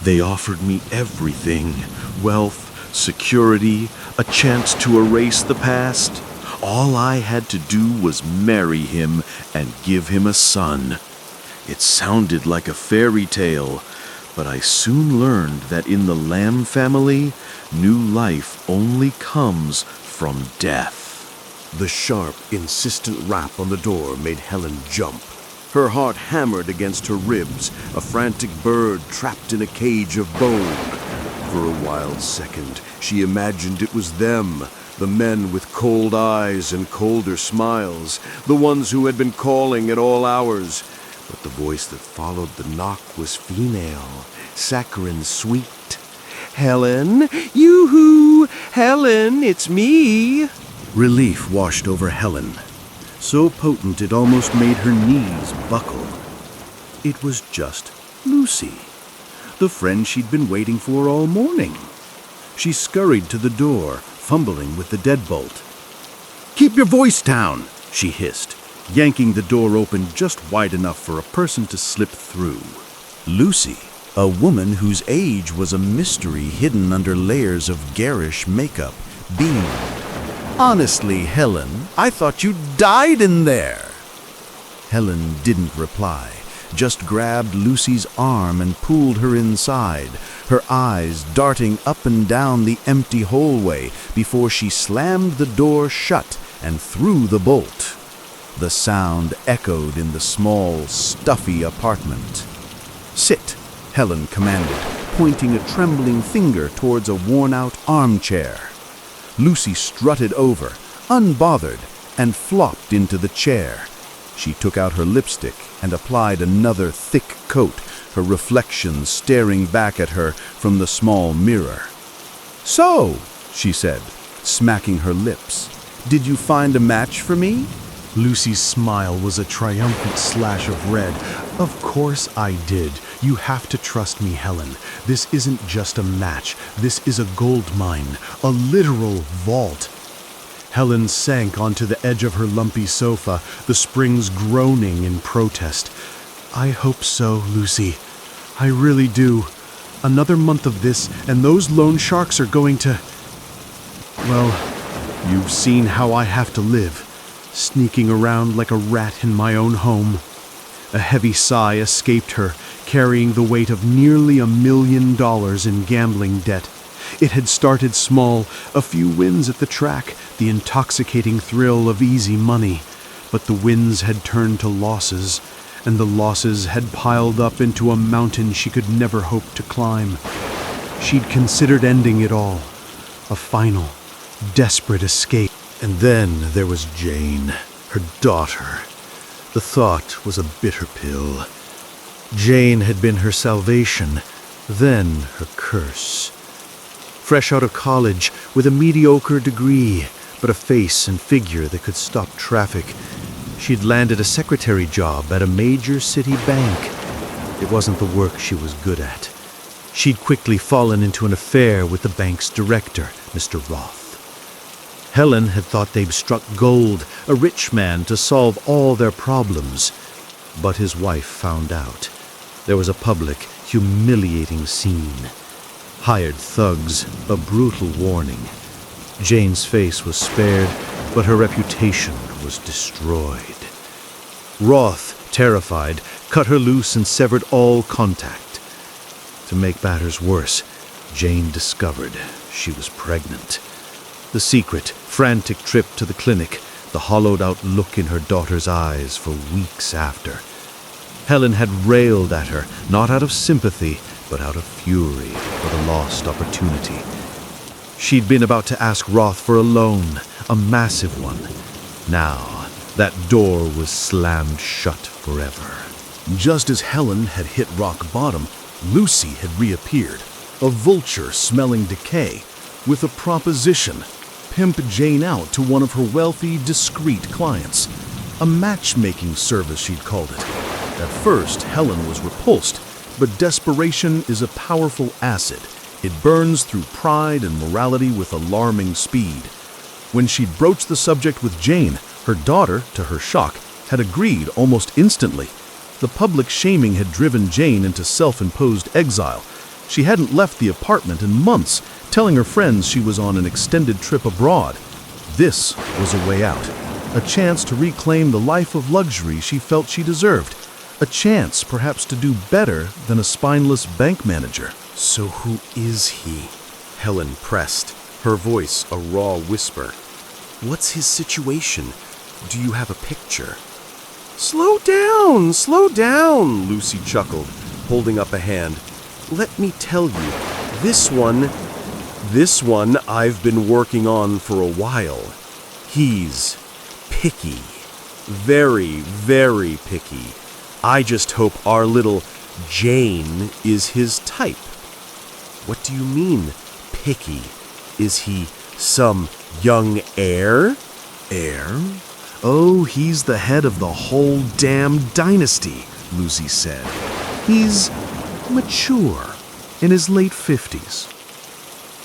They offered me everything: wealth, security, a chance to erase the past. All I had to do was marry him and give him a son. It sounded like a fairy tale, but I soon learned that in the Lamb family, new life only comes from death. The sharp, insistent rap on the door made Helen jump. Her heart hammered against her ribs, a frantic bird trapped in a cage of bone. For a wild second, she imagined it was them, the men with cold eyes and colder smiles, the ones who had been calling at all hours. But the voice that followed the knock was female, saccharine sweet. "Helen, yoo-hoo! Helen, it's me!" Relief washed over Helen, so potent it almost made her knees buckle. It was just Lucy, the friend she'd been waiting for all morning. She scurried to the door, fumbling with the deadbolt. "Keep your voice down," she hissed, yanking the door open just wide enough for a person to slip through. Lucy, a woman whose age was a mystery hidden under layers of garish makeup, beamed. "Honestly, Helen, I thought you died in there." Helen didn't reply, just grabbed Lucy's arm and pulled her inside, her eyes darting up and down the empty hallway before she slammed the door shut and threw the bolt. The sound echoed in the small, stuffy apartment. "Sit," Helen commanded, pointing a trembling finger towards a worn-out armchair. Lucy strutted over, unbothered, and flopped into the chair. She took out her lipstick and applied another thick coat, her reflection staring back at her from the small mirror. "So," she said, smacking her lips, "did you find a match for me?" Lucy's smile was a triumphant slash of red. "Of course I did. You have to trust me, Helen. This isn't just a match. This is a gold mine, a literal vault." Helen sank onto the edge of her lumpy sofa, the springs groaning in protest. "I hope so, Lucy. I really do. Another month of this, and those loan sharks are going to... Well, you've seen how I have to live, sneaking around like a rat in my own home." A heavy sigh escaped her, carrying the weight of nearly $1 million in gambling debt. It had started small, a few wins at the track, the intoxicating thrill of easy money. But the wins had turned to losses, and the losses had piled up into a mountain she could never hope to climb. She'd considered ending it all, a final, desperate escape. And then there was Jane, her daughter. The thought was a bitter pill. Jane had been her salvation, then her curse. Fresh out of college, with a mediocre degree, but a face and figure that could stop traffic, she'd landed a secretary job at a major city bank. It wasn't the work she was good at. She'd quickly fallen into an affair with the bank's director, Mr. Roth. Helen had thought they'd struck gold, a rich man to solve all their problems. But his wife found out. There was a public, humiliating scene. Hired thugs, a brutal warning. Jane's face was spared, but her reputation was destroyed. Roth, terrified, cut her loose and severed all contact. To make matters worse, Jane discovered she was pregnant. The secret, frantic trip to the clinic, the hollowed-out look in her daughter's eyes for weeks after. Helen had railed at her, not out of sympathy, but out of fury for the lost opportunity. She'd been about to ask Roth for a loan, a massive one. Now, that door was slammed shut forever. Just as Helen had hit rock bottom, Lucy had reappeared, a vulture smelling decay, with a proposition: pimp Jane out to one of her wealthy, discreet clients. A matchmaking service, she'd called it. At first, Helen was repulsed, but desperation is a powerful acid. It burns through pride and morality with alarming speed. When she'd broached the subject with Jane, her daughter, to her shock, had agreed almost instantly. The public shaming had driven Jane into self-imposed exile. She hadn't left the apartment in months, telling her friends she was on an extended trip abroad. This was a way out, a chance to reclaim the life of luxury she felt she deserved, a chance perhaps to do better than a spineless bank manager. So who is he? Helen pressed, her voice a raw whisper. What's his situation? Do you have a picture? Slow down, Lucy chuckled, holding up a hand. Let me tell you, this one I've been working on for a while. He's picky. Very, very picky. I just hope our little Jane is his type. What do you mean, picky? Is he some young heir? Heir? Oh, he's the head of the whole damn dynasty, Lucy said. He's mature, in his late 50s.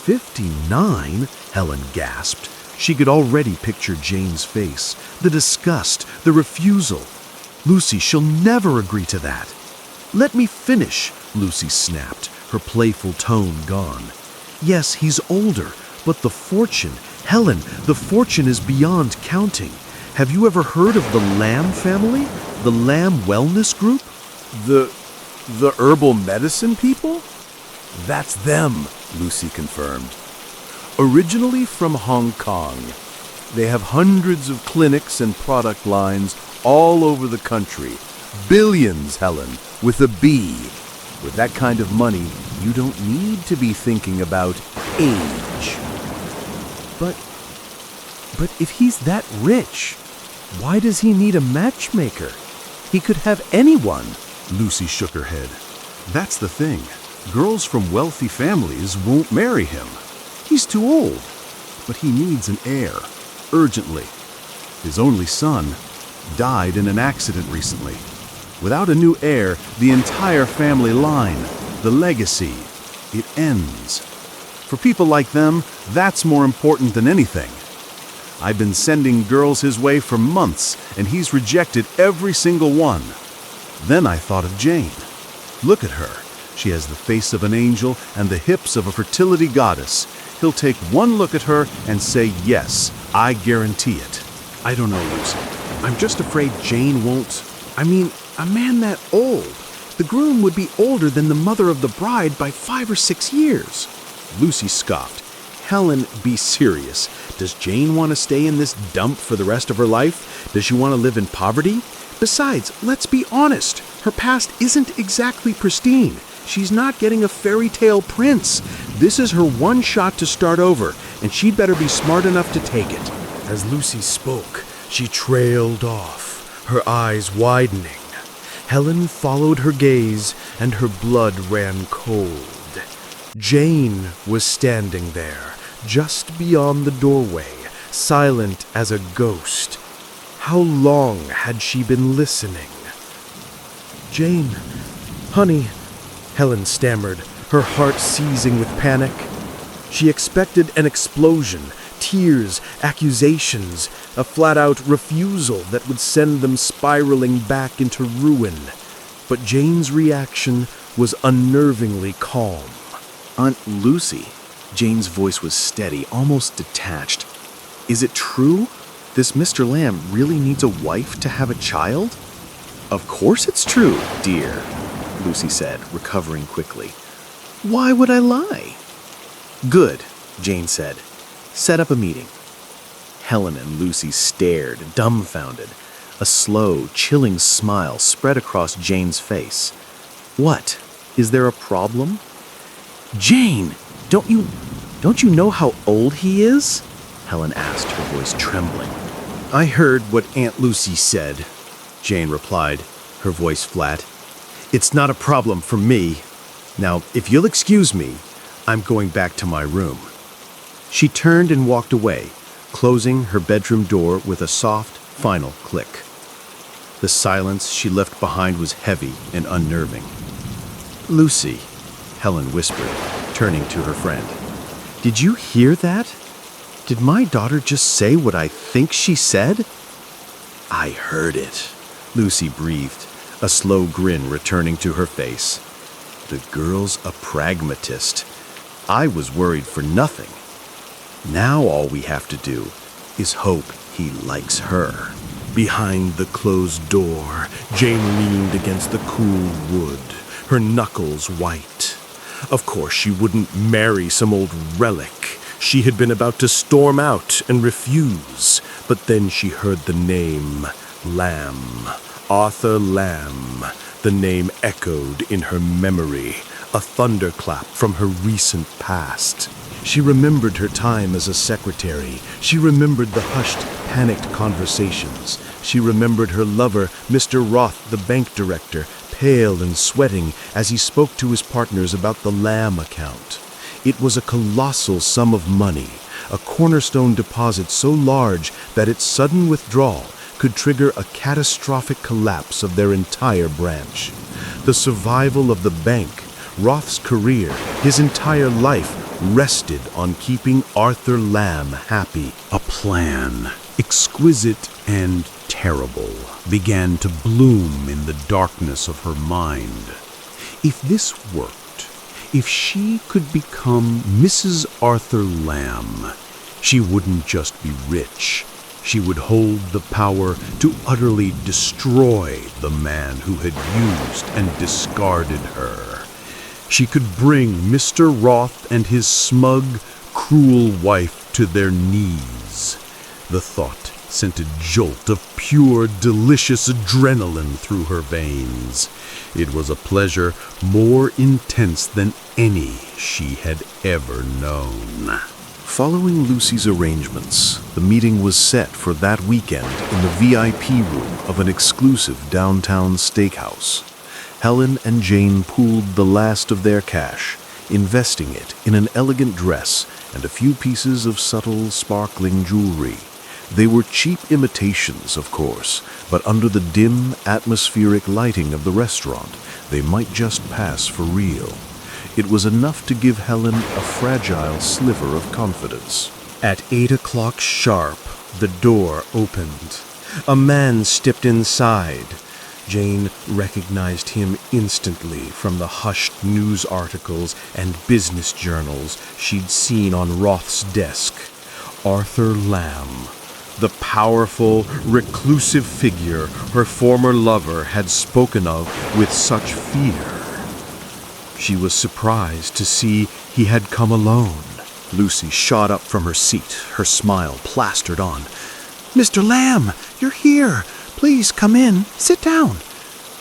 59? Helen gasped. She could already picture Jane's face, the disgust, the refusal. Lucy, she'll never agree to that. Let me finish, Lucy snapped, her playful tone gone. Yes, he's older, but the fortune, Helen, the fortune is beyond counting. Have you ever heard of the Lamb family? The Lamb Wellness Group? The herbal medicine people? That's them, Lucy confirmed. Originally from Hong Kong, they have hundreds of clinics and product lines all over the country. Billions, Helen, with a B. With that kind of money, you don't need to be thinking about age. But if he's that rich, why does he need a matchmaker? He could have anyone. Lucy shook her head. That's the thing. Girls from wealthy families won't marry him. He's too old. But he needs an heir, urgently. His only son died in an accident recently. Without a new heir, the entire family line, the legacy, it ends. For people like them, that's more important than anything. I've been sending girls his way for months, and he's rejected every single one. Then I thought of Jane. Look at her. She has the face of an angel and the hips of a fertility goddess. He'll take one look at her and say, yes, I guarantee it. I don't know, Lucy. I'm just afraid Jane won't. I mean, a man that old. The groom would be older than the mother of the bride by 5 or 6 years. Lucy scoffed. Helen, be serious. Does Jane want to stay in this dump for the rest of her life? Does she want to live in poverty? Besides, let's be honest. Her past isn't exactly pristine. She's not getting a fairy tale prince. This is her one shot to start over, and she'd better be smart enough to take it. As Lucy spoke, she trailed off, her eyes widening. Helen followed her gaze, and her blood ran cold. Jane was standing there, just beyond the doorway, silent as a ghost. How long had she been listening? Jane, honey, Helen stammered, her heart seizing with panic. She expected an explosion, tears, accusations, a flat-out refusal that would send them spiraling back into ruin. But Jane's reaction was unnervingly calm. Aunt Lucy, Jane's voice was steady, almost detached. Is it true? This Mr. Lamb really needs a wife to have a child? Of course it's true, dear, Lucy said, recovering quickly. Why would I lie? Good, Jane said. Set up a meeting. Helen and Lucy stared, dumbfounded. A slow, chilling smile spread across Jane's face. What? Is there a problem? Jane, don't you know how old he is? Helen asked, her voice trembling. I heard what Aunt Lucy said, Jane replied, her voice flat. It's not a problem for me. Now, if you'll excuse me, I'm going back to my room. She turned and walked away, closing her bedroom door with a soft, final click. The silence she left behind was heavy and unnerving. Lucy, Helen whispered, turning to her friend. Did you hear that? Did my daughter just say what I think she said? I heard it, Lucy breathed, a slow grin returning to her face. The girl's a pragmatist. I was worried for nothing. Now all we have to do is hope he likes her. Behind the closed door, Jane leaned against the cool wood, her knuckles white. Of course, she wouldn't marry some old relic. She had been about to storm out and refuse, but then she heard the name Lamb. Arthur Lamb. The name echoed in her memory, a thunderclap from her recent past. She remembered her time as a secretary. She remembered the hushed, panicked conversations. She remembered her lover, Mr. Roth, the bank director, pale and sweating as he spoke to his partners about the Lamb account. It was a colossal sum of money, a cornerstone deposit so large that its sudden withdrawal could trigger a catastrophic collapse of their entire branch. The survival of the bank, Roth's career, his entire life rested on keeping Arthur Lamb happy. A plan, exquisite and terrible, began to bloom in the darkness of her mind. If this worked, if she could become Mrs. Arthur Lamb, she wouldn't just be rich. She would hold the power to utterly destroy the man who had used and discarded her. She could bring Mr. Roth and his smug, cruel wife to their knees. The thought sent a jolt of pure, delicious adrenaline through her veins. It was a pleasure more intense than any she had ever known. Following Lucy's arrangements, the meeting was set for that weekend in the VIP room of an exclusive downtown steakhouse. Helen and Jane pooled the last of their cash, investing it in an elegant dress and a few pieces of subtle, sparkling jewelry. They were cheap imitations, of course, but under the dim, atmospheric lighting of the restaurant, they might just pass for real. It was enough to give Helen a fragile sliver of confidence. At 8 o'clock sharp, the door opened. A man stepped inside. Jane recognized him instantly from the hushed news articles and business journals she'd seen on Roth's desk. Arthur Lamb, the powerful, reclusive figure her former lover had spoken of with such fear. She was surprised to see he had come alone. Lucy shot up from her seat, her smile plastered on. "Mr. Lamb, you're here. Please come in. Sit down."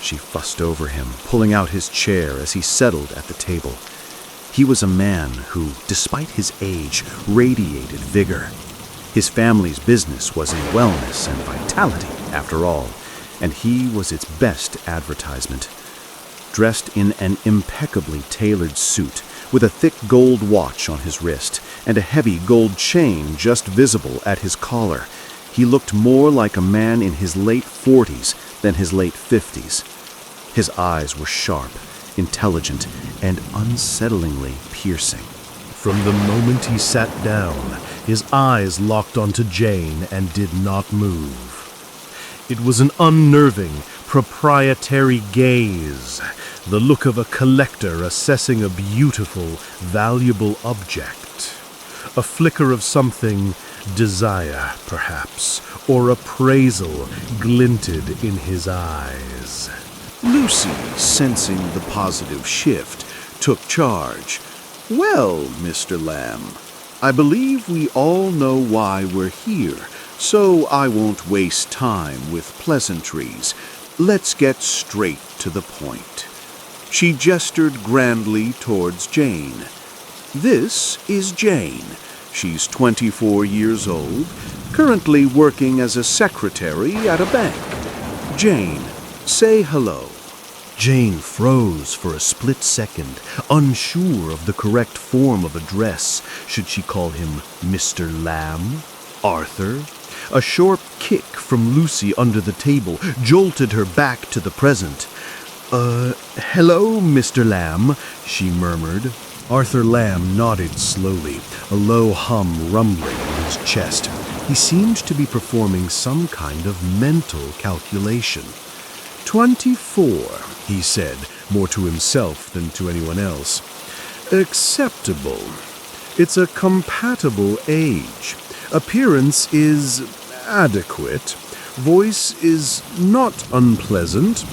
She fussed over him, pulling out his chair as he settled at the table. He was a man who, despite his age, radiated vigor. His family's business was in wellness and vitality, after all, and he was its best advertisement. Dressed in an impeccably tailored suit, with a thick gold watch on his wrist and a heavy gold chain just visible at his collar, he looked more like a man in his late 40s than his late 50s. His eyes were sharp, intelligent, and unsettlingly piercing. From the moment he sat down, his eyes locked onto Jane and did not move. It was an unnerving, proprietary gaze, the look of a collector assessing a beautiful, valuable object. A flicker of something, desire, perhaps, or appraisal, glinted in his eyes. Lucy, sensing the positive shift, took charge. "Well, Mr. Lamb, I believe we all know why we're here, so I won't waste time with pleasantries. Let's get straight to the point." She gestured grandly towards Jane. "This is Jane. She's 24 years old, currently working as a secretary at a bank. Jane, say hello." Jane froze for a split second, unsure of the correct form of address. Should she call him Mr. Lamb? Arthur? A sharp kick from Lucy under the table jolted her back to the present. Hello, Mr. Lamb," she murmured. Arthur Lamb nodded slowly, a low hum rumbling in his chest. He seemed to be performing some kind of mental calculation. 24, he said, more to himself than to anyone else. Acceptable. It's a compatible age. Appearance is adequate. Voice is not unpleasant.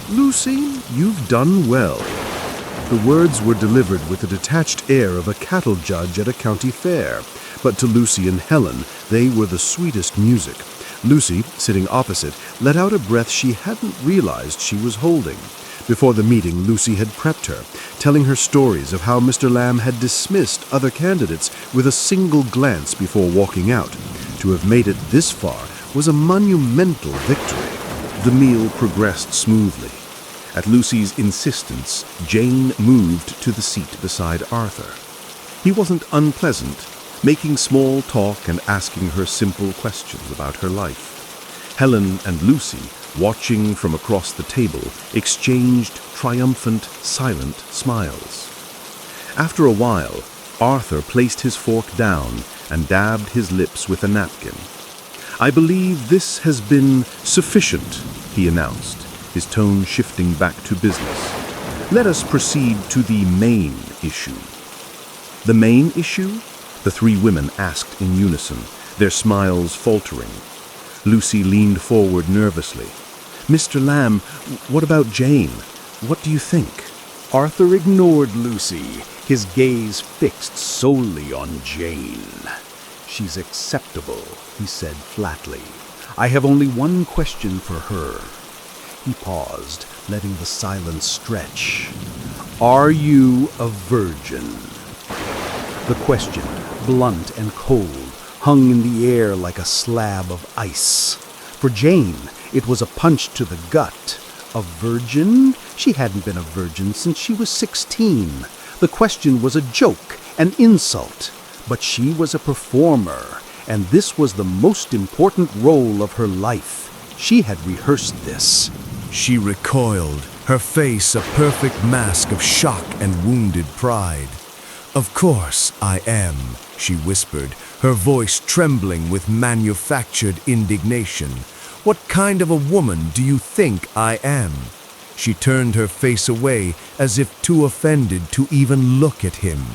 Lucy, you've done well. The words were delivered with the detached air of a cattle judge at a county fair, but to Lucy and Helen, they were the sweetest music. Lucy, sitting opposite, let out a breath she hadn't realized she was holding. Before the meeting, Lucy had prepped her, telling her stories of how Mr. Lamb had dismissed other candidates with a single glance before walking out. To have made it this far was a monumental victory. The meal progressed smoothly. At Lucy's insistence, Jane moved to the seat beside Arthur. He wasn't unpleasant, making small talk and asking her simple questions about her life. Helen and Lucy, watching from across the table, exchanged triumphant, silent smiles. After a while, Arthur placed his fork down and dabbed his lips with a napkin. "I believe this has been sufficient," he announced, his tone shifting back to business. "Let us proceed to the main issue." "The main issue?" the three women asked in unison, their smiles faltering. Lucy leaned forward nervously. "Mr. Lamb, what about Jane? What do you think?" Arthur ignored Lucy, his gaze fixed solely on Jane. "She's acceptable," he said flatly. "I have only one question for her." He paused, letting the silence stretch. "Are you a virgin?" The question, blunt and cold, hung in the air like a slab of ice. For Jane, it was a punch to the gut. A virgin? She hadn't been a virgin since she was 16. The question was a joke, an insult. But she was a performer, and this was the most important role of her life. She had rehearsed this. She recoiled, her face a perfect mask of shock and wounded pride. "Of course I am," she whispered, her voice trembling with manufactured indignation. "What kind of a woman do you think I am?" She turned her face away as if too offended to even look at him.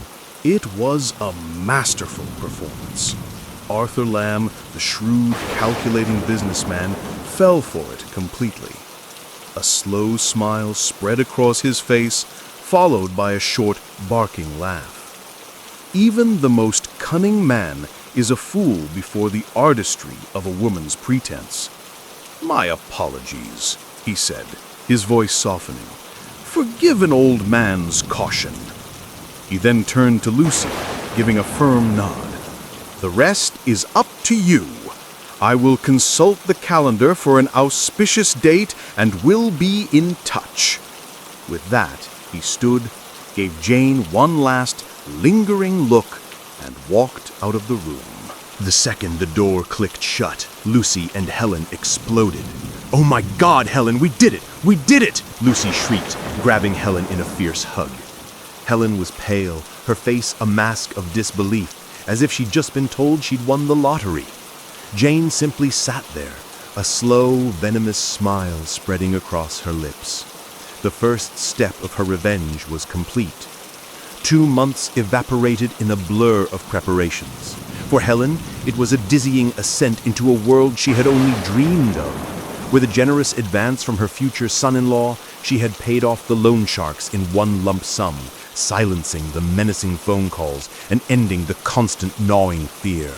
It was a masterful performance. Arthur Lamb, the shrewd, calculating businessman, fell for it completely. A slow smile spread across his face, followed by a short, barking laugh. Even the most cunning man is a fool before the artistry of a woman's pretense. "My apologies," he said, his voice softening. "Forgive an old man's caution." He then turned to Lucy, giving a firm nod. "The rest is up to you. I will consult the calendar for an auspicious date and will be in touch." With that, he stood, gave Jane one last, lingering look, and walked out of the room. The second the door clicked shut, Lucy and Helen exploded. "Oh my God, Helen, we did it! We did it!" Lucy shrieked, grabbing Helen in a fierce hug. Helen was pale, her face a mask of disbelief, as if she'd just been told she'd won the lottery. Jane simply sat there, a slow, venomous smile spreading across her lips. The first step of her revenge was complete. 2 months evaporated in a blur of preparations. For Helen, it was a dizzying ascent into a world she had only dreamed of. With a generous advance from her future son-in-law, she had paid off the loan sharks in one lump sum, silencing the menacing phone calls and ending the constant gnawing fear.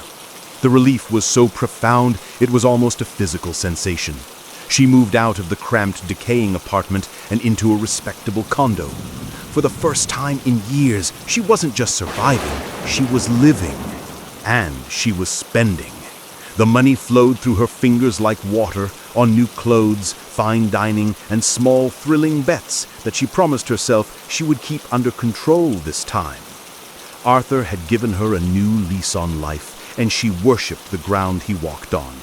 The relief was so profound it was almost a physical sensation. She moved out of the cramped, decaying apartment and into a respectable condo. For the first time in years, she wasn't just surviving, she was living. And she was spending. The money flowed through her fingers like water on new clothes, fine dining, and small, thrilling bets that she promised herself she would keep under control this time. Arthur had given her a new lease on life, and she worshipped the ground he walked on.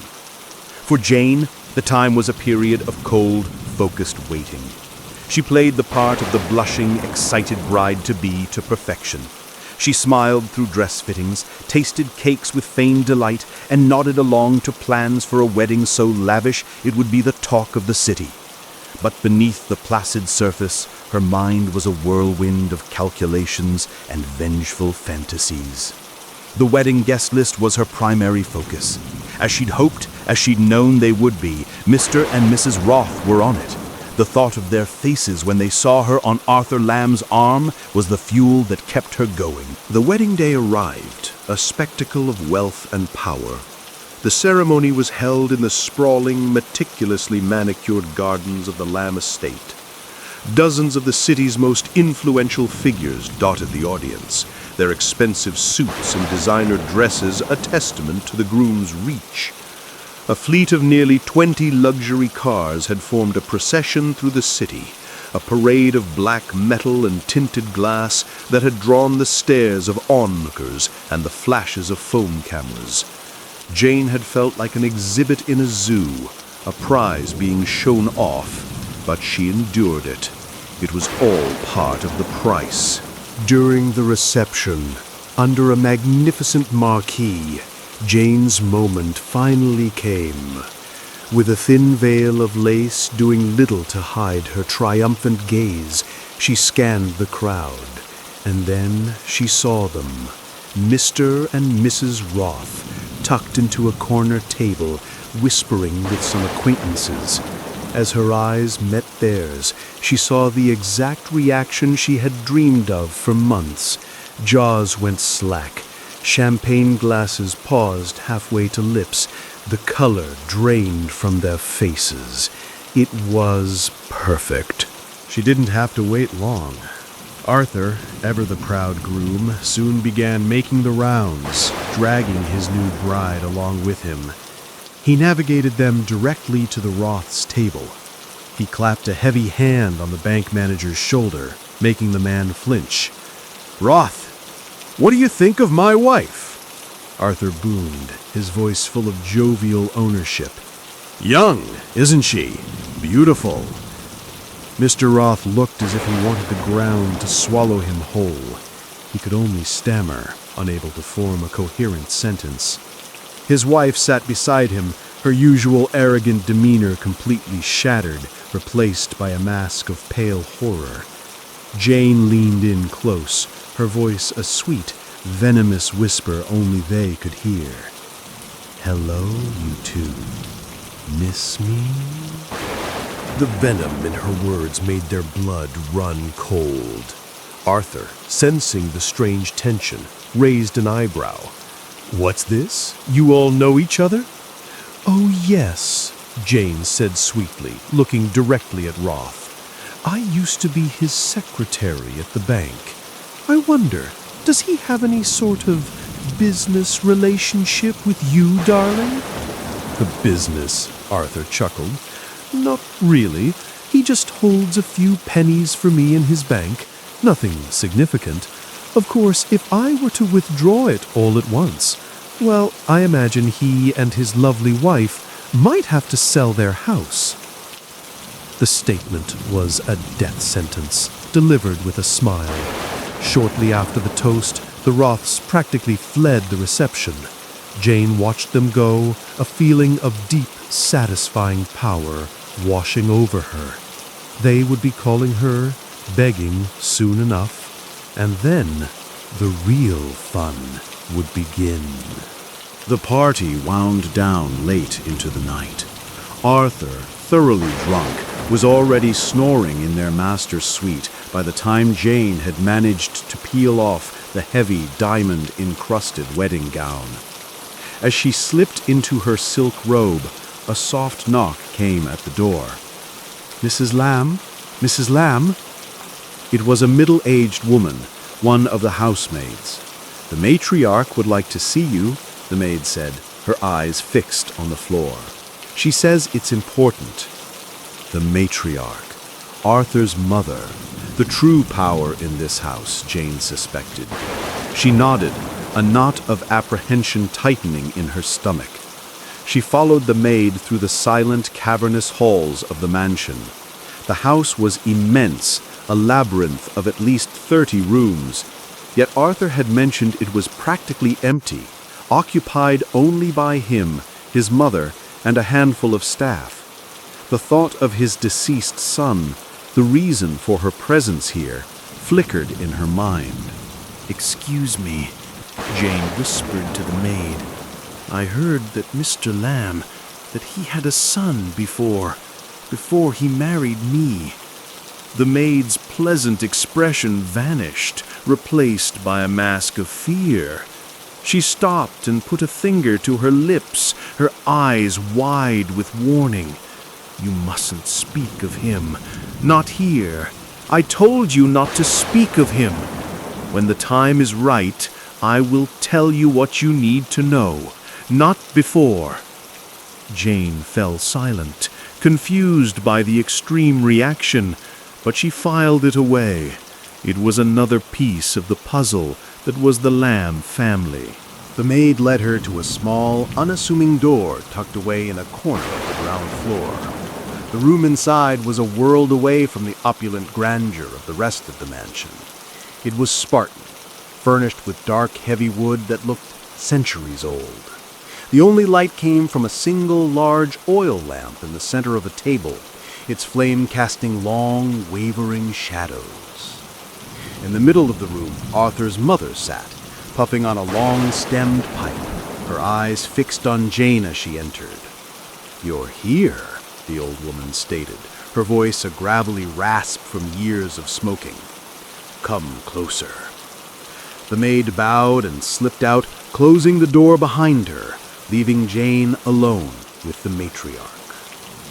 For Jane, the time was a period of cold, focused waiting. She played the part of the blushing, excited bride-to-be to perfection. She smiled through dress fittings, tasted cakes with feigned delight, and nodded along to plans for a wedding so lavish it would be the talk of the city. But beneath the placid surface, Her mind was a whirlwind of calculations and vengeful fantasies. The wedding guest list was her primary focus. As she'd hoped, as she'd known they would be, Mr. and Mrs. Roth were on it. The thought of their faces when they saw her on Arthur Lamb's arm was the fuel that kept her going. The wedding day arrived, a spectacle of wealth and power. The ceremony was held in the sprawling, meticulously manicured gardens of the Lamb estate. Dozens of the city's most influential figures dotted the audience, their expensive suits and designer dresses a testament to the groom's reach. A fleet of nearly 20 luxury cars had formed a procession through the city, a parade of black metal and tinted glass that had drawn the stares of onlookers and the flashes of phone cameras. Jane had felt like an exhibit in a zoo, a prize being shown off, but she endured it. It was all part of the price. During the reception, under a magnificent marquee, Jane's moment finally came. With a thin veil of lace doing little to hide her triumphant gaze, she scanned the crowd, and then she saw them, Mr. and Mrs. Roth, tucked into a corner table, whispering with some acquaintances. As her eyes met theirs, she saw the exact reaction she had dreamed of for months. Jaws went slack. Champagne glasses paused halfway to lips. The color drained from their faces. It was perfect. She didn't have to wait long. Arthur, ever the proud groom, soon began making the rounds, dragging his new bride along with him. He navigated them directly to the Roth's table. He clapped a heavy hand on the bank manager's shoulder, making the man flinch. "Roth, what do you think of my wife?" Arthur boomed, his voice full of jovial ownership. "Young, isn't she? Beautiful." Mr. Roth looked as if he wanted the ground to swallow him whole. He could only stammer, unable to form a coherent sentence. His wife sat beside him, her usual arrogant demeanor completely shattered, replaced by a mask of pale horror. Jane leaned in close, her voice a sweet, venomous whisper only they could hear. "Hello, you two. Miss me?" The venom in her words made their blood run cold. Arthur, sensing the strange tension, raised an eyebrow. "What's this? You all know each other?" "Oh, yes," Jane said sweetly, looking directly at Roth. "I used to be his secretary at the bank. I wonder, does he have any sort of business relationship with you, darling?" "The business," Arthur chuckled. "Not really. He just holds a few pennies for me in his bank. Nothing significant. Of course, if I were to withdraw it all at once, well, I imagine he and his lovely wife might have to sell their house." The statement was a death sentence, delivered with a smile. Shortly after the toast, the Roths practically fled the reception. Jane watched them go, a feeling of deep, satisfying power washing over her. They would be calling her, begging soon enough, and then the real fun would begin. The party wound down late into the night. Arthur, thoroughly drunk, was already snoring in their master's suite by the time Jane had managed to peel off the heavy diamond-encrusted wedding gown. As she slipped into her silk robe, a soft knock came at the door. "Mrs. Lamb? Mrs. Lamb?" It was a middle-aged woman, one of the housemaids. "The matriarch would like to see you," the maid said, her eyes fixed on the floor. "She says it's important." The matriarch, Arthur's mother, the true power in this house, Jane suspected. She nodded, a knot of apprehension tightening in her stomach. She followed the maid through the silent, cavernous halls of the mansion. The house was immense, a labyrinth of at least 30 rooms, yet Arthur had mentioned it was practically empty, occupied only by him, his mother, and a handful of staff. The thought of his deceased son, The reason for her presence here flickered in her mind. "Excuse me," Jane whispered to the maid. "I heard that Mr. Lamb, that he had a son before he married me." The maid's pleasant expression vanished, replaced by a mask of fear. She stopped and put a finger to her lips, her eyes wide with warning. "You mustn't speak of him. Not here. I told you not to speak of him. When the time is right, I will tell you what you need to know. Not before." Jane fell silent, confused by the extreme reaction, but she filed it away. It was another piece of the puzzle that was the Lamb family. The maid led her to a small, unassuming door tucked away in a corner of the ground floor. The room inside was a world away from the opulent grandeur of the rest of the mansion. It was Spartan, furnished with dark, heavy wood that looked centuries old. The only light came from a single large oil lamp in the center of a table, its flame casting long, wavering shadows. In the middle of the room, Arthur's mother sat, puffing on a long-stemmed pipe, her eyes fixed on Jane as she entered. "You're here," the old woman stated, her voice a gravelly rasp from years of smoking. "Come closer." The maid bowed and slipped out, closing the door behind her, leaving Jane alone with the matriarch.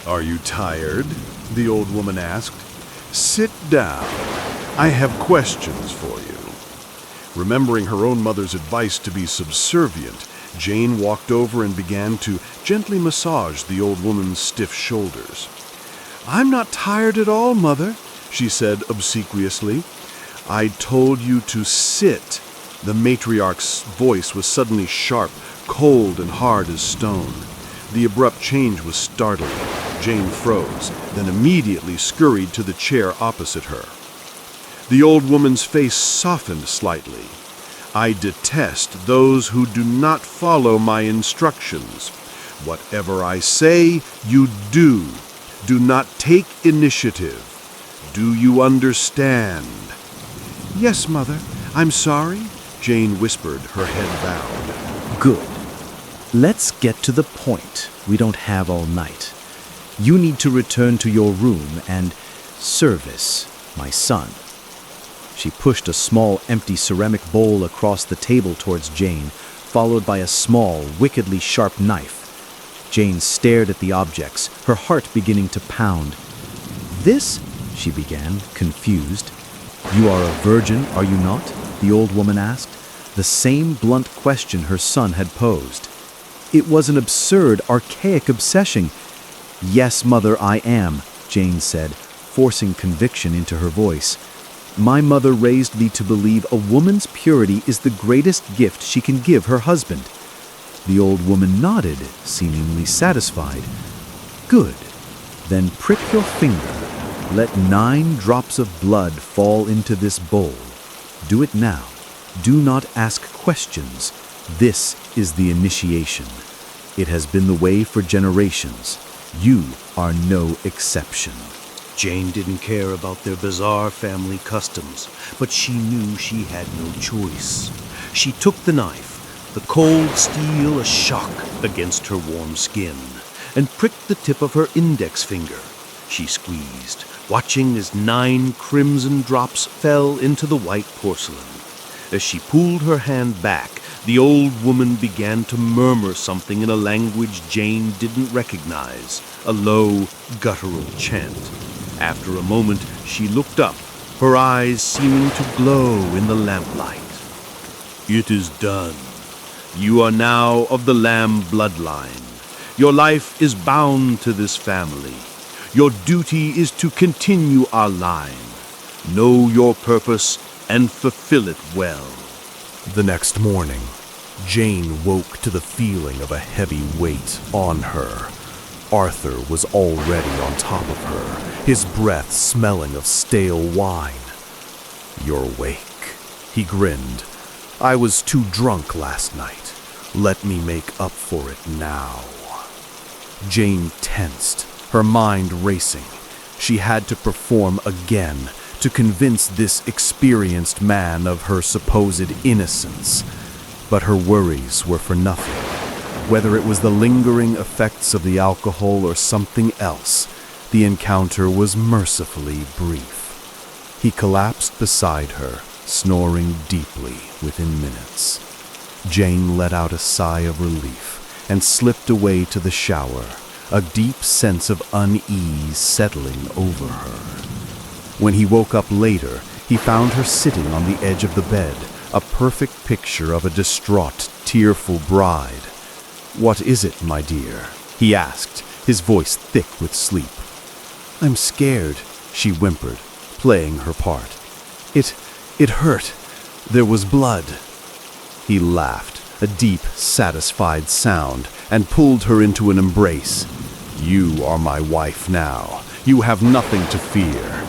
"Are you tired?" the old woman asked. "Sit down. I have questions for you." Remembering her own mother's advice to be subservient, Jane walked over and began to gently massage the old woman's stiff shoulders. "I'm not tired at all, Mother," she said obsequiously. "I told you to sit." The matriarch's voice was suddenly sharp, cold and hard as stone. The abrupt change was startling. Jane froze, then immediately scurried to the chair opposite her. The old woman's face softened slightly. "I detest those who do not follow my instructions. Whatever I say, you do. Do not take initiative. Do you understand?" "Yes, Mother. I'm sorry," Jane whispered, her head bowed. "Good. Let's get to the point. We don't have all night. You need to return to your room and service my son." She pushed a small, empty ceramic bowl across the table towards Jane, followed by a small, wickedly sharp knife. Jane stared at the objects, her heart beginning to pound. "This," she began, confused. "You are a virgin, are you not?" the old woman asked, the same blunt question her son had posed. It was an absurd, archaic obsession. "Yes, Mother, I am," Jane said, forcing conviction into her voice. "My mother raised me to believe a woman's purity is the greatest gift she can give her husband." The old woman nodded, seemingly satisfied. "Good. Then prick your finger. Let 9 drops of blood fall into this bowl. Do it now. Do not ask questions. This is the initiation. It has been the way for generations. You are no exception." Jane didn't care about their bizarre family customs, but she knew she had no choice. She took the knife, the cold steel a shock against her warm skin, and pricked the tip of her index finger. She squeezed, watching as 9 crimson drops fell into the white porcelain. As she pulled her hand back, the old woman began to murmur something in a language Jane didn't recognize, a low, guttural chant. After a moment, she looked up, her eyes seeming to glow in the lamplight. "It is done. You are now of the Lamb bloodline. Your life is bound to this family. Your duty is to continue our line. Know your purpose and fulfill it well." The next morning, Jane woke to the feeling of a heavy weight on her. Arthur was already on top of her, his breath smelling of stale wine. "You're awake," he grinned. "I was too drunk last night. Let me make up for it now." Jane tensed, her mind racing. She had to perform again to convince this experienced man of her supposed innocence. But her worries were for nothing. Whether it was the lingering effects of the alcohol or something else, the encounter was mercifully brief. He collapsed beside her, snoring deeply within minutes. Jane let out a sigh of relief and slipped away to the shower, a deep sense of unease settling over her. When he woke up later, he found her sitting on the edge of the bed, a perfect picture of a distraught, tearful bride. "What is it, my dear?" he asked, his voice thick with sleep. "I'm scared," she whimpered, playing her part. It hurt. There was blood." He laughed, a deep, satisfied sound, and pulled her into an embrace. "You are my wife now. You have nothing to fear.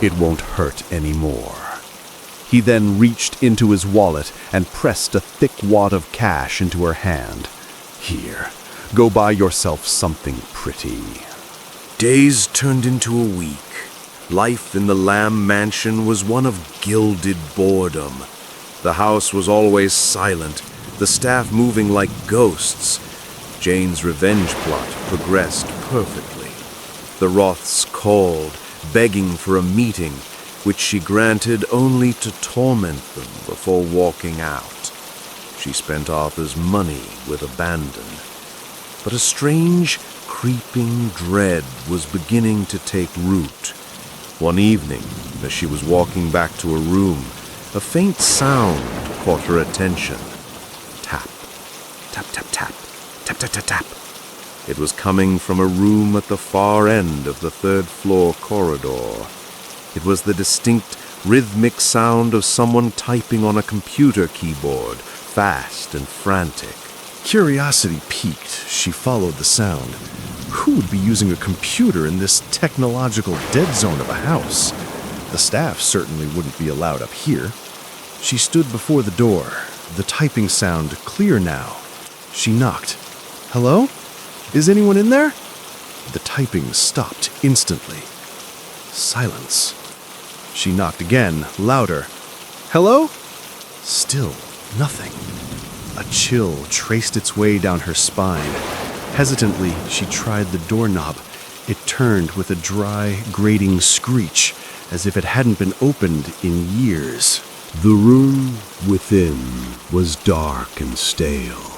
It won't hurt anymore." He then reached into his wallet and pressed a thick wad of cash into her hand. "Here, go buy yourself something pretty." Days turned into a week. Life in the Lamb mansion was one of gilded boredom. The house was always silent, the staff moving like ghosts. Jane's revenge plot progressed perfectly. The Roths called, begging for a meeting, which she granted only to torment them before walking out. She spent Arthur's money with abandon. But a strange, creeping dread was beginning to take root. One evening, as she was walking back to her room, a faint sound caught her attention. Tap, tap, tap, tap, tap, tap, tap, tap. It was coming from a room at the far end of the third-floor corridor. It was the distinct, rhythmic sound of someone typing on a computer keyboard, fast and frantic. Curiosity piqued, she followed the sound. Who would be using a computer in this technological dead zone of a house? The staff certainly wouldn't be allowed up here. She stood before the door, the typing sound clear now. She knocked. "Hello? Is anyone in there?" The typing stopped instantly. Silence. She knocked again, louder. "Hello?" Still nothing. A chill traced its way down her spine. Hesitantly, she tried the doorknob. It turned with a dry, grating screech, as if it hadn't been opened in years. The room within was dark and stale.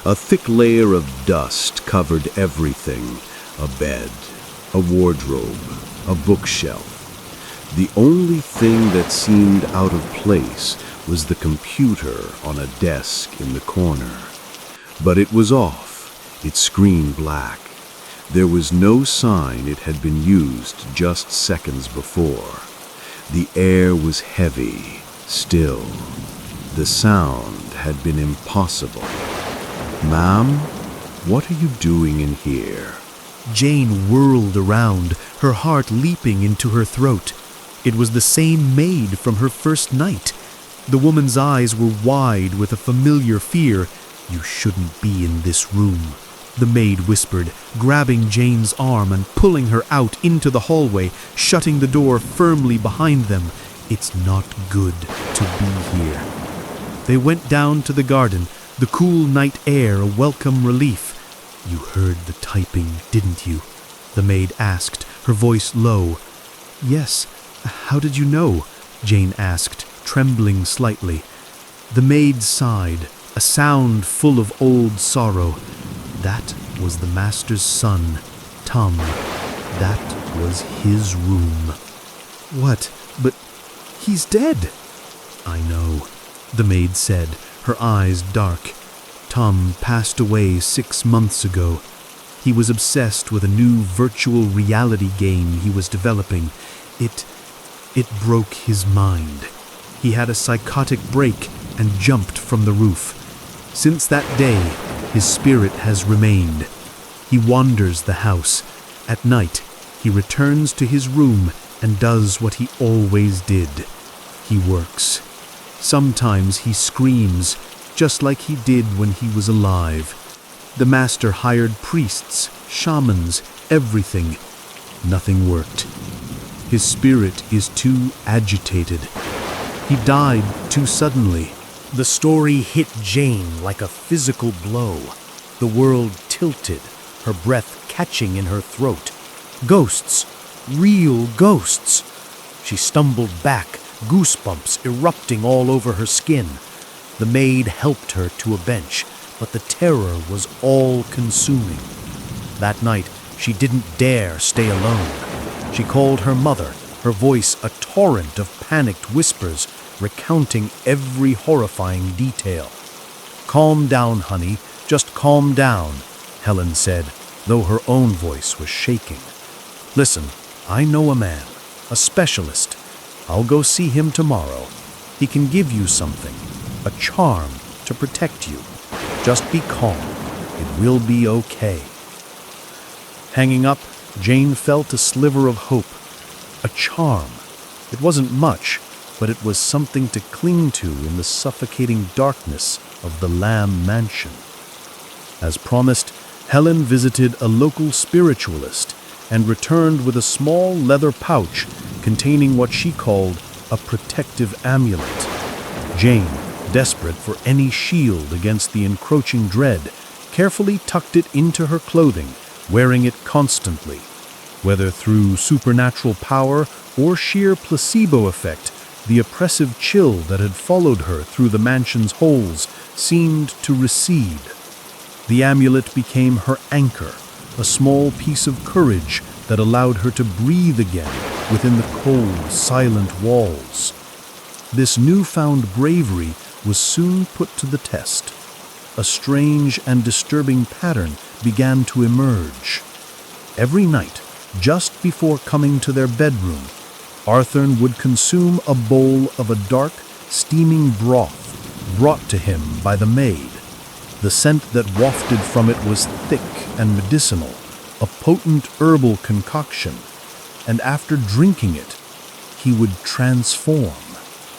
A thick layer of dust covered everything: a bed, a wardrobe, a bookshelf. The only thing that seemed out of place was the computer on a desk in the corner. But it was off, its screen black. There was no sign it had been used just seconds before. The air was heavy, still. The sound had been impossible. "Ma'am, what are you doing in here?" Jane whirled around, her heart leaping into her throat. It was the same maid from her first night. The woman's eyes were wide with a familiar fear. "You shouldn't be in this room," the maid whispered, grabbing Jane's arm and pulling her out into the hallway, shutting the door firmly behind them. "It's not good to be here." They went down to the garden, the cool night air a welcome relief. "You heard the typing, didn't you?" the maid asked, her voice low. "Yes. How did you know?" Jane asked, trembling slightly. The maid sighed, a sound full of old sorrow. That was the master's son, Tom. That was his room. "What? But he's dead." "I know," the maid said, her eyes dark. "Tom passed away 6 months ago. He was obsessed with a new virtual reality game he was developing. It broke his mind. He had a psychotic break and jumped from the roof. Since that day, his spirit has remained. He wanders the house. At night, he returns to his room and does what he always did. He works. Sometimes he screams, just like he did when he was alive. The master hired priests, shamans, everything. Nothing worked. His spirit is too agitated. He died too suddenly. The story hit Jane like a physical blow. The world tilted, her breath catching in her throat. Ghosts, real ghosts. She stumbled back, goosebumps erupting all over her skin. The maid helped her to a bench, but the terror was all-consuming. That night, she didn't dare stay alone. She called her mother, her voice a torrent of panicked whispers, recounting every horrifying detail. "Calm down, honey, just calm down," Helen said, though her own voice was shaking. "Listen, I know a man, a specialist. I'll go see him tomorrow. He can give you something, a charm to protect you. Just be calm. It will be okay." Hanging up, Jane felt a sliver of hope. A charm. It wasn't much, but it was something to cling to in the suffocating darkness of the Lamb Mansion. As promised, Helen visited a local spiritualist and returned with a small leather pouch containing what she called a protective amulet. Jane, desperate for any shield against the encroaching dread, carefully tucked it into her clothing, wearing it constantly. Whether through supernatural power or sheer placebo effect, the oppressive chill that had followed her through the mansion's holes seemed to recede. The amulet became her anchor, a small piece of courage that allowed her to breathe again within the cold, silent walls. This newfound bravery was soon put to the test. A strange and disturbing pattern began to emerge. Every night, just before coming to their bedroom, Arthur would consume a bowl of a dark, steaming broth brought to him by the maid. The scent that wafted from it was thick and medicinal, a potent herbal concoction, and after drinking it, he would transform.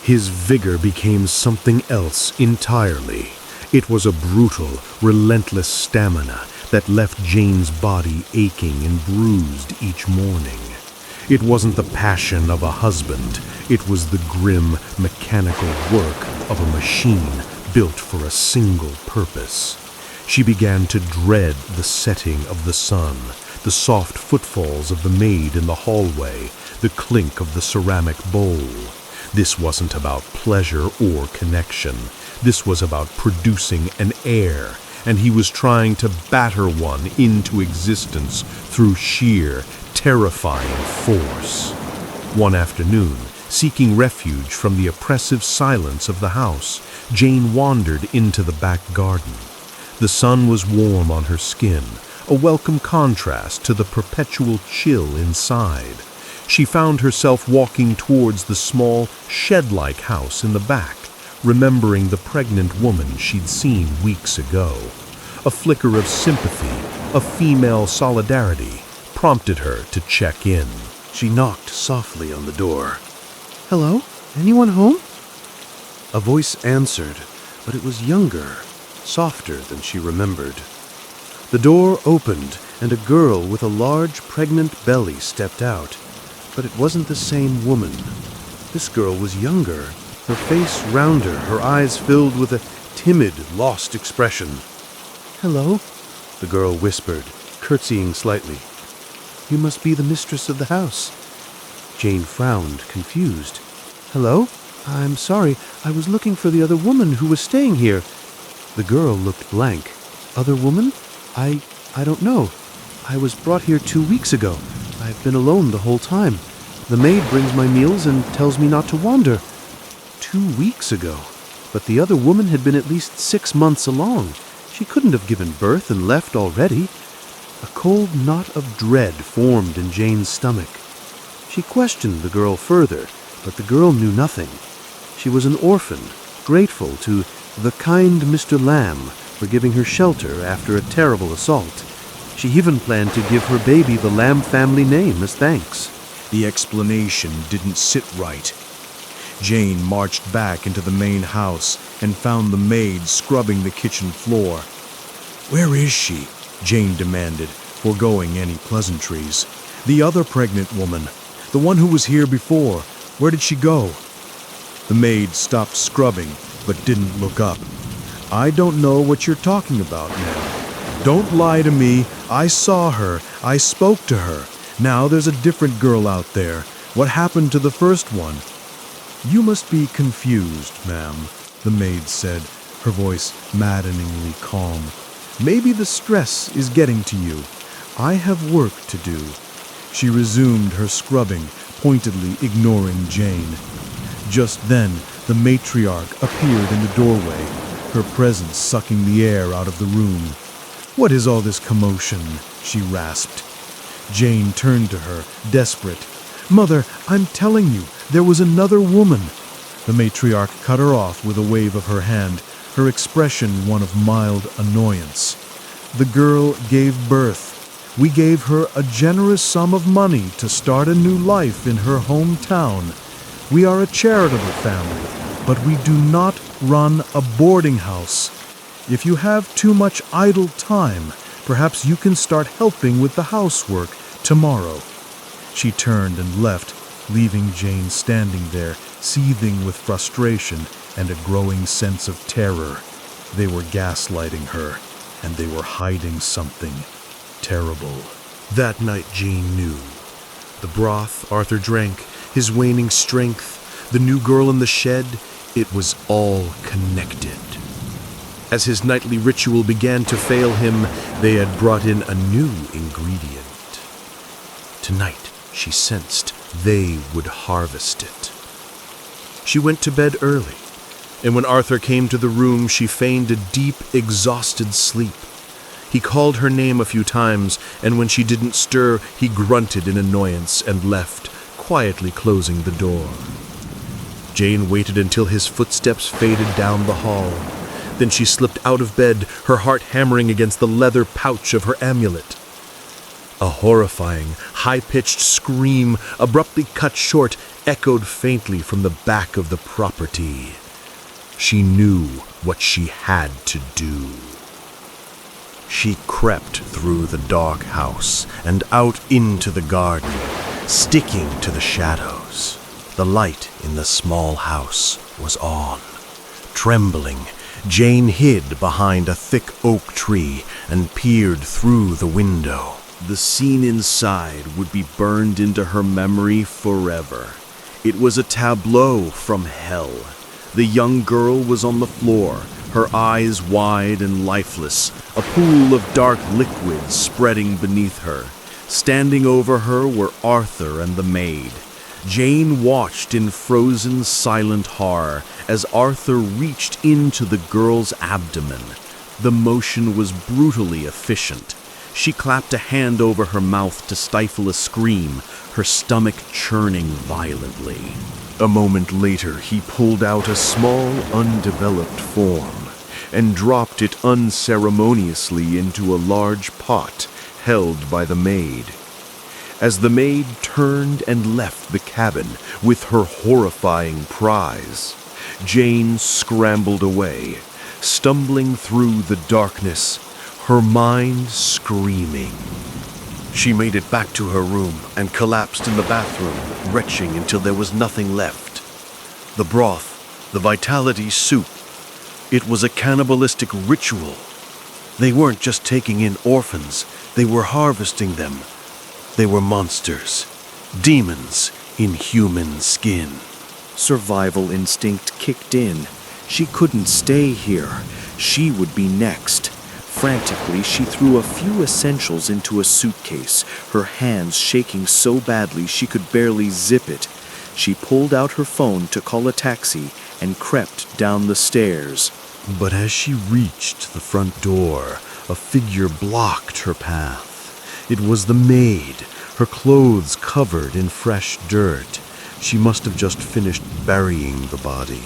His vigor became something else entirely. It was a brutal, relentless stamina that left Jane's body aching and bruised each morning. It wasn't the passion of a husband. It was the grim, mechanical work of a machine built for a single purpose. She began to dread the setting of the sun, the soft footfalls of the maid in the hallway, the clink of the ceramic bowl. This wasn't about pleasure or connection. This was about producing an heir, and he was trying to batter one into existence through sheer, terrifying force. One afternoon, seeking refuge from the oppressive silence of the house, Jane wandered into the back garden. The sun was warm on her skin, a welcome contrast to the perpetual chill inside. She found herself walking towards the small, shed-like house in the back, remembering the pregnant woman she'd seen weeks ago. A flicker of sympathy, of female solidarity, prompted her to check in. She knocked softly on the door. "Hello? Anyone home?" A voice answered, but it was younger, softer than she remembered. The door opened, and a girl with a large pregnant belly stepped out. But it wasn't the same woman. This girl was younger, her face rounder, her eyes filled with a timid, lost expression. "Hello?" The girl whispered, curtsying slightly. "You must be the mistress of the house." Jane frowned, confused. "Hello? I'm sorry, I was looking for the other woman who was staying here." The girl looked blank. "Other woman? I don't know. I was brought here 2 weeks ago. I've been alone the whole time. The maid brings my meals and tells me not to wander." 2 weeks ago? But the other woman had been at least 6 months along. She couldn't have given birth and left already. A cold knot of dread formed in Jane's stomach. She questioned the girl further, but the girl knew nothing. She was an orphan, grateful to the kind Mr. Lamb for giving her shelter after a terrible assault. She even planned to give her baby the Lamb family name as thanks. The explanation didn't sit right. Jane marched back into the main house and found the maid scrubbing the kitchen floor. "Where is she?" Jane demanded, foregoing any pleasantries. The other pregnant woman. The one who was here before. Where did she go? The maid stopped scrubbing, but didn't look up. I don't know what you're talking about, ma'am. Don't lie to me. I saw her. I spoke to her. Now there's a different girl out there. What happened to the first one? You must be confused, ma'am, the maid said, her voice maddeningly calm. Maybe the stress is getting to you. I have work to do. She resumed her scrubbing, pointedly ignoring Jane. Just then, the matriarch appeared in the doorway, her presence sucking the air out of the room. What is all this commotion? She rasped. Jane turned to her, desperate. Mother, I'm telling you, there was another woman. The matriarch cut her off with a wave of her hand, her expression one of mild annoyance. The girl gave birth. We gave her a generous sum of money to start a new life in her hometown. We are a charitable family, but we do not run a boarding house. If you have too much idle time, perhaps you can start helping with the housework tomorrow. She turned and left, leaving Jane standing there, seething with frustration and a growing sense of terror. They were gaslighting her, and they were hiding something terrible. That night Jane knew. The broth Arthur drank, his waning strength, the new girl in the shed, it was all connected. As his nightly ritual began to fail him, they had brought in a new ingredient. Tonight, she sensed they would harvest it. She went to bed early, and when Arthur came to the room, she feigned a deep, exhausted sleep. He called her name a few times, and when she didn't stir, he grunted in annoyance and left, quietly closing the door. Jane waited until his footsteps faded down the hall. Then she slipped out of bed, her heart hammering against the leather pouch of her amulet. A horrifying, high-pitched scream, abruptly cut short, echoed faintly from the back of the property. She knew what she had to do. She crept through the dark house and out into the garden, sticking to the shadows. The light in the small house was on. Trembling, Jane hid behind a thick oak tree and peered through the window. The scene inside would be burned into her memory forever. It was a tableau from hell. The young girl was on the floor, her eyes wide and lifeless, a pool of dark liquid spreading beneath her. Standing over her were Arthur and the maid. Jane watched in frozen, silent horror as Arthur reached into the girl's abdomen. The motion was brutally efficient. She clapped a hand over her mouth to stifle a scream, her stomach churning violently. A moment later, he pulled out a small, undeveloped form and dropped it unceremoniously into a large pot held by the maid. As the maid turned and left the cabin with her horrifying prize, Jane scrambled away, stumbling through the darkness, her mind screaming. She made it back to her room and collapsed in the bathroom, retching until there was nothing left. The broth, the vitality soup, it was a cannibalistic ritual. They weren't just taking in orphans, they were harvesting them. They were monsters, demons in human skin. Survival instinct kicked in. She couldn't stay here. She would be next. Frantically, she threw a few essentials into a suitcase, her hands shaking so badly she could barely zip it. She pulled out her phone to call a taxi and crept down the stairs. But as she reached the front door, a figure blocked her path. It was the maid, her clothes covered in fresh dirt. She must have just finished burying the body.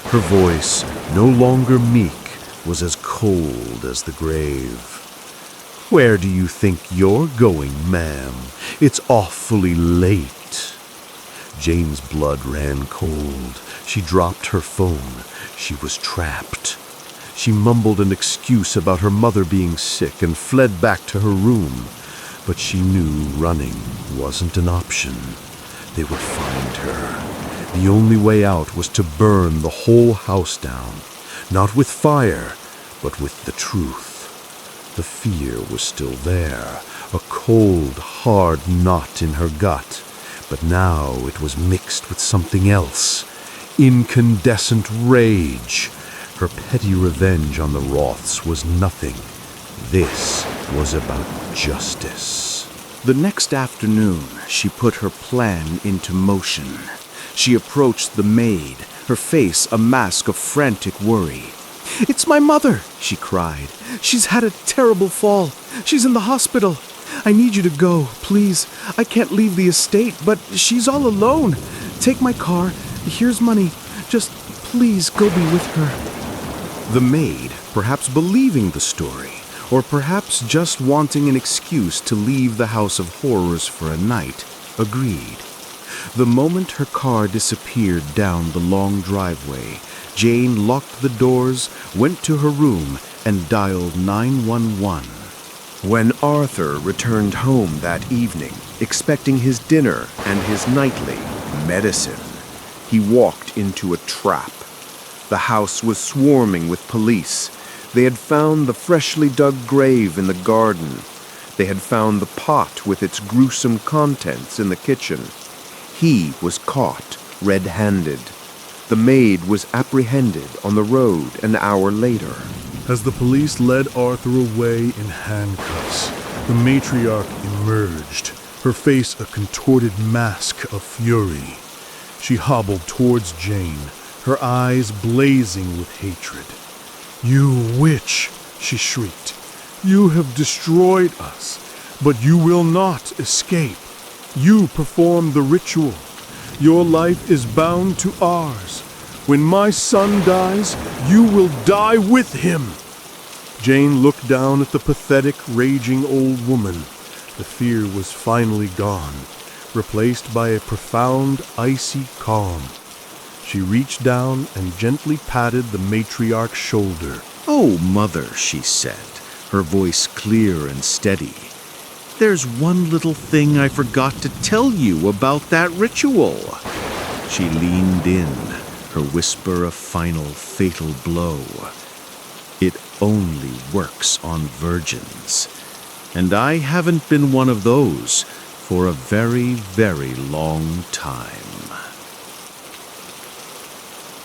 Her voice, no longer meek, was as cold as the grave. "Where do you think you're going, ma'am? It's awfully late." Jane's blood ran cold. She dropped her phone. She was trapped. She mumbled an excuse about her mother being sick and fled back to her room. but she knew running wasn't an option. They would find her. The only way out was to burn the whole house down, not with fire, but with the truth. The fear was still there, a cold, hard knot in her gut, but now it was mixed with something else. Incandescent rage. Her petty revenge on the Roths was nothing. This was about justice. The next afternoon, she put her plan into motion. She approached the maid, her face a mask of frantic worry. "It's my mother," she cried. "She's had a terrible fall. She's in the hospital. I need you to go, please. I can't leave the estate, but she's all alone. Take my car. Here's money. Just please go be with her." The maid, perhaps believing the story, or perhaps just wanting an excuse to leave the house of horrors for a night, agreed. The moment her car disappeared down the long driveway, Jane locked the doors, went to her room, and dialed 911. When Arthur returned home that evening, expecting his dinner and his nightly medicine, he walked into a trap. The house was swarming with police. They had found the freshly dug grave in the garden. They had found the pot with its gruesome contents in the kitchen. He was caught red-handed. The maid was apprehended on the road an hour later. As the police led Arthur away in handcuffs, the matriarch emerged, her face a contorted mask of fury. She hobbled towards Jane, her eyes blazing with hatred. "You witch!" she shrieked. "You have destroyed us, but you will not escape. You performed the ritual. Your life is bound to ours. When my son dies, you will die with him." Jane looked down at the pathetic, raging old woman. The fear was finally gone, replaced by a profound, icy calm. She reached down and gently patted the matriarch's shoulder. "Oh, Mother," she said, her voice clear and steady. "There's one little thing I forgot to tell you about that ritual." She leaned in, her whisper a final, fatal blow. "It only works on virgins, and I haven't been one of those for a very, very long time."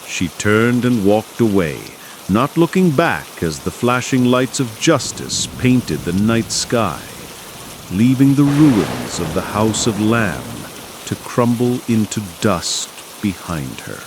She turned and walked away, not looking back as the flashing lights of justice painted the night sky, leaving the ruins of the House of Lamb to crumble into dust behind her.